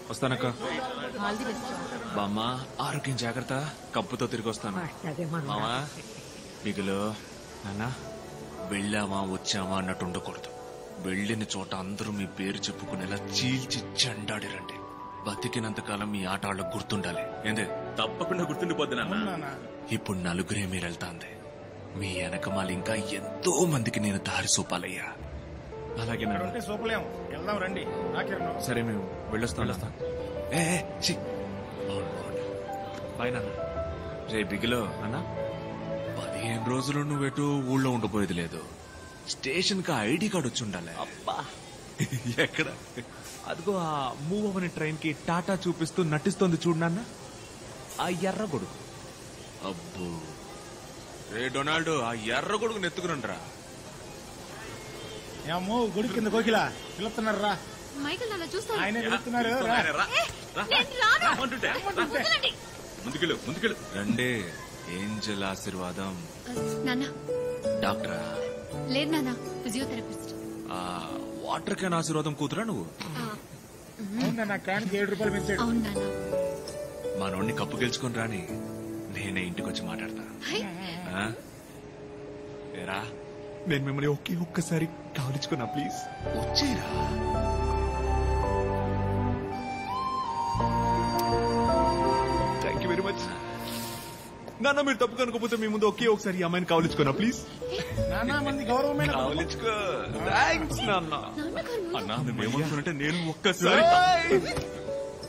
వస్తానక్క. బామ్మ ఆరోగ్యం జాగ్రత్త, కప్పుతో తిరిగి వస్తాను. మామా బిగులు నాన్న, వెళ్ళామా వచ్చామా అన్నట్టు ఉండకూడదు. వెళ్ళిన చోట అందరూ మీ పేరు చెప్పుకునేలా చీల్చి చెండాడిరండి. బతికినంతకాలం మీ ఆట వాళ్ళకు గుర్తుండాలి. ఏందే? తప్పకుండా గుర్తుండిపోద్ది నాన్న. ఇప్పుడు నలుగురే మీరు వెళ్తాంది. మీ వెనకమాల ఇంకా ఎంతో మందికి నేను దారి చూపాలయ్యా. అలాగే రండి. సరే మేము వెళ్ళొస్తాం. బాయ్ నాన్న. రే బిగిలో అన్న, 15 రోజులు నువ్వెటు ఊళ్ళో ఉండిపోయేది లేదు. స్టేషన్ కి ఐడి కార్డు వచ్చి ఉండాలి. అబ్బా ఎక్కడ? అదిగో ఆ మూవ్ అవని ట్రైన్ కి టాటా చూపిస్తూ నటిస్తోంది చూడు నాన్న, ఆ ఎర్ర గొడుగు. అబ్బో రే డొనాల్డ్, ఆ ఎర్ర గొడుగు నెత్తుకురండ్రా. ఏమో గొడుగు కింద కోకిలా పిలుస్తున్నారా? మైకల్ నాన్న చూస్తాను. ఆయన పిలుస్తున్నారు. ముందుకెళ్ళు. రండే. ఏంజల్ ఆశీర్వాదం. నాన్న డాక్టరా? లేదు నాన్న, ఫిజియోథెరపిస్ట్. వాటర్ క్యాన్ ఆశీర్వాదం కూతురా నువ్వు? నా క్యాన్కి 7 రూపాయలు పెంచాడు. అవును నాన్న. మనోడిని కప్పు గెలుచుకొని రాని, నేనే ఇంటికి వచ్చి మాట్లాడతా. ఏరా, నేను మిమ్మల్ని ఒక్కసారి కావలించుకున్నా ప్లీజ్. వచ్చేరా. థ్యాంక్ యూ వెరీ మచ్ నాన్న. మీరు తప్పు కనుకోపోతే మీ ముందు ఒకసారి ఈ అమ్మాయిని కావలించుకున్నా ప్లీజ్. నానా మంది గౌరవమైన కావలించుకో. థ్యాంక్స్ నాన్న. అన్నా నువ్వేమనుకున్నట్టే నేను ఒక్కసారి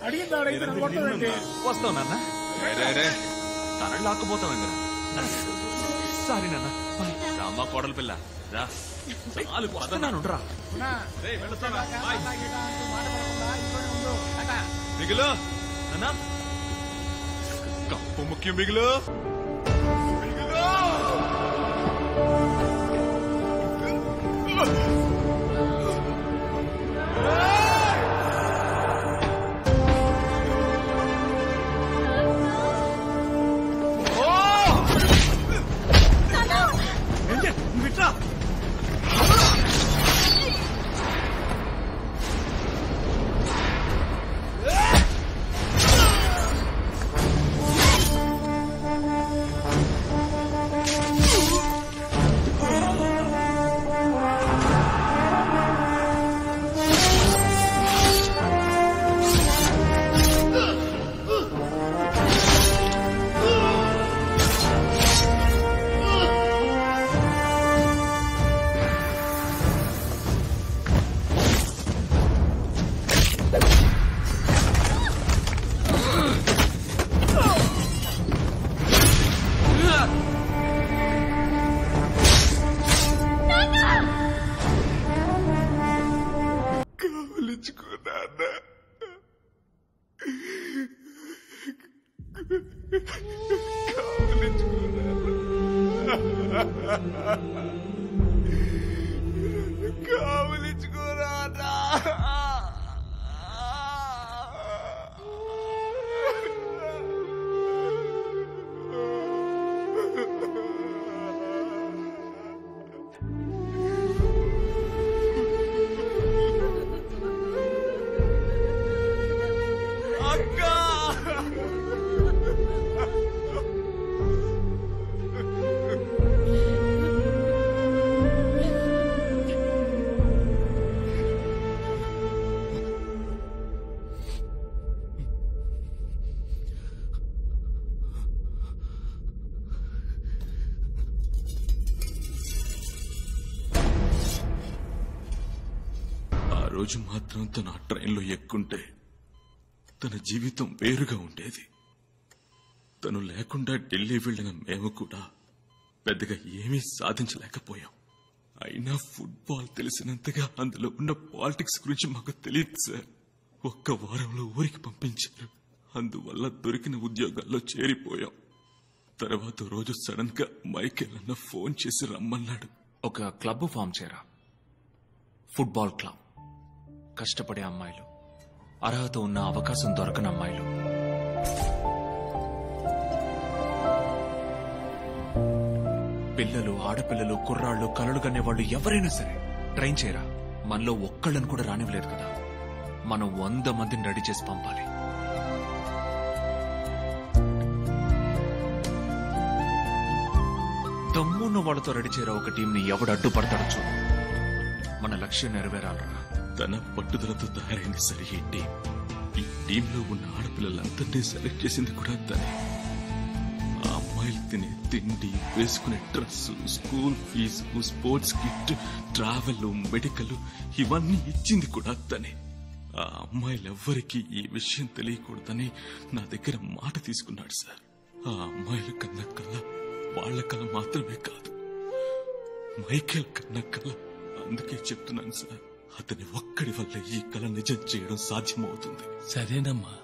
అడిగింది. వస్తావు నాన్న. తన లాక్కుపోతావు. సారీ నాన్న. రామా కోడలు పిల్ల రా. వస్తున్నాను రా. మిగులు అన్నా, కప్పు ముఖ్యం. మిగులు రోజు మాత్రం తన ఆ ట్రైన్లో ఎక్కుంటే తన జీవితం వేరుగా ఉండేది. తను లేకుండా ఢిల్లీ వెళ్లిన మేము కూడా పెద్దగా ఏమీ సాధించలేకపోయాం. అయినా ఫుట్బాల్ తెలిసినంతగా అందులో ఉన్న పాలిటిక్స్ గురించి మాకు తెలియదు సార్. 1 వారంలో ఊరికి పంపించారు. అందువల్ల దొరికిన ఉద్యోగాల్లో చేరిపోయాం. తర్వాత రోజు సడన్ గా మైకేల్ అన్న ఫోన్ చేసి రమ్మన్నాడు. ఒక క్లబ్ ఫామ్ చేయరా, ఫుట్బాల్ క్లబ్. కష్టపడే అమ్మాయిలు, అర్హత ఉన్న అవకాశం దొరకని అమ్మాయిలు, పిల్లలు, ఆడపిల్లలు, కుర్రాళ్ళు, కలలు కనేవాళ్ళు ఎవరైనా సరే ట్రైన్ చేయరా. మనలో ఒక్కళ్ళని కూడా రానివ్వలేదు కదా. మనం 100 మందిని రెడీ చేసి పంపాలి. దమ్మున్న వాళ్ళతో రెడీ చేయరా ఒక టీంని ఎవడు అడ్డుపడతాడు చూడు. మన లక్ష్యం నెరవేరాలరా. తన పట్టుదలతో తయారైంది సరే ఈ టీం. ఈ టీంలో ఉన్న ఆడపిల్లలందరినీ సెలెక్ట్ చేసింది కూడా తనే. ఆ అమ్మాయిలు తినే తిండి, వేసుకునే dress, school fees, sports kit, travel, medical ఇవన్నీ ఇచ్చింది కూడా తనే. ఆ అమ్మాయిలెవ్వరికీ ఈ విషయం తెలియకూడదని నా దగ్గర మాట తీసుకున్నాడు సార్. ఆ అమ్మాయిల కన్న కళ వాళ్ల కళ మాత్రమే కాదు, మైకేల్ కన్న కళ. అందుకే చెప్తున్నాను సార్, అతని ఒక్కడి వల్ల ఈ కళ నిజం చేయడం సాధ్యమవుతుంది. సరేనమ్మా,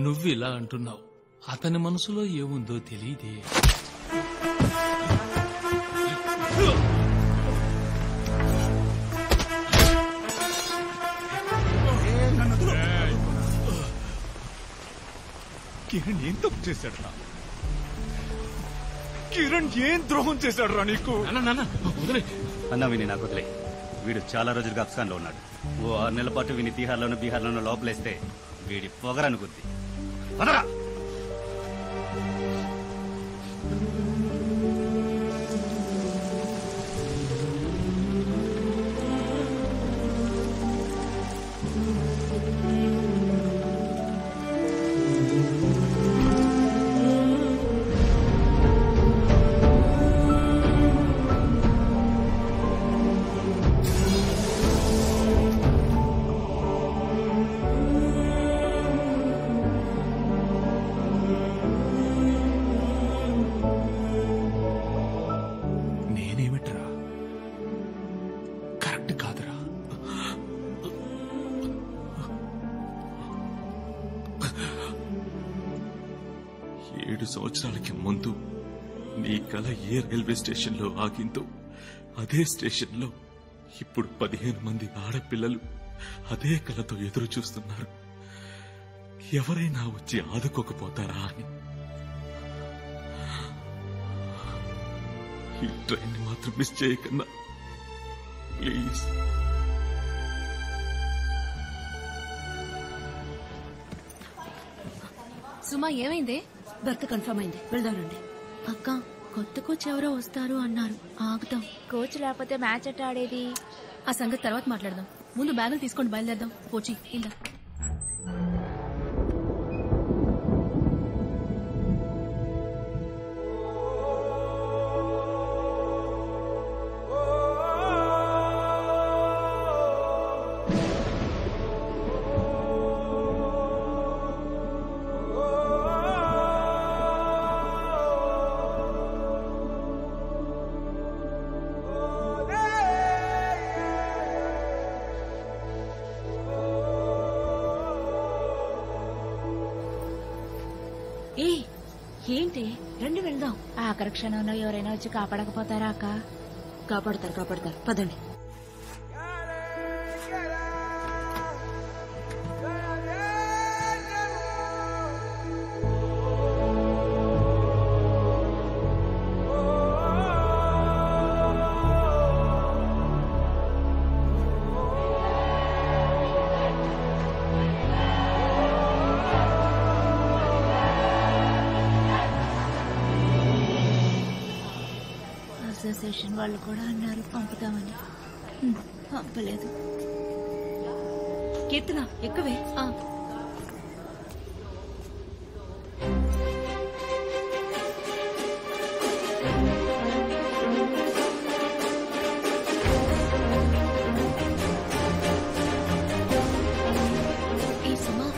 నువ్విలా అంటున్నావు, అతని మనసులో ఏముందో తెలియదే. కిరణ్ ఏం తప్పు చేశాడు? కిరణ్ ఏం ద్రోహం చేశాడు రా నీకు? అన్నా విని నాకు వదిలే. వీడు చాలా రోజులుగా అఫ్ఘాన్ లో ఉన్నాడు. ఓ 6 నెలల పాటు విని బీహార్లోనూ లోపలేస్తే వీడి పొగరనుకుంది. వదరా. నేనేమిట్రా? కరెక్ట్ కాదురా. 7 సంవత్సరాలకి ముందు నీ కళ ఏ రైల్వే స్టేషన్ లో ఆగిందో అదే స్టేషన్ లో ఇప్పుడు 15 మంది ఆడపిల్లలు అదే కళతో ఎదురు చూస్తున్నారు. ఎవరైనా వచ్చి ఆదుకోకపోతారా అని. ఈ ట్రైన్ మాత్రం మిస్ చేయకన్నా ప్లీజ్. సుమా ఏమైంది? బర్త్ కన్ఫర్మ్ అయింది, వెళ్దానండి. అక్క, కొత్త కోచ్ ఎవరో వస్తారు అన్నారు, ఆగుతాం. కోచ్ లేకపోతే మ్యాచ్ ఎట్ట ఆడేది? ఆ సంగతి తర్వాత మాట్లాడదాం. ముందు బ్యాగులు తీసుకొని బయలుదేరదాం. పోచి ఇలా. ఏంటి, రండి వెళ్దాం. ఆఖరి క్షణంలో ఎవరైనా వచ్చి కాపాడకపోతారా అక్క? కాపాడతారు, పదండి. అసోసియేషన్ వాళ్ళు కూడా అన్నారు పంపుతామని, పంపలేదు. కీర్తన ఎక్కవే. ఈ సుమా,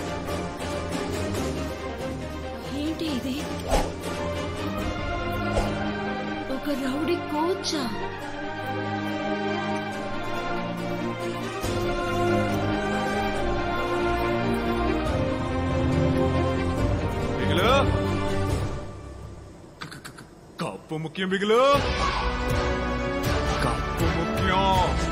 ఏంటి ఇది? ఒక రౌడీ కోచా? బిగులు, కప్పు ముఖ్యం బిగులు, కప్పు ముఖ్యం.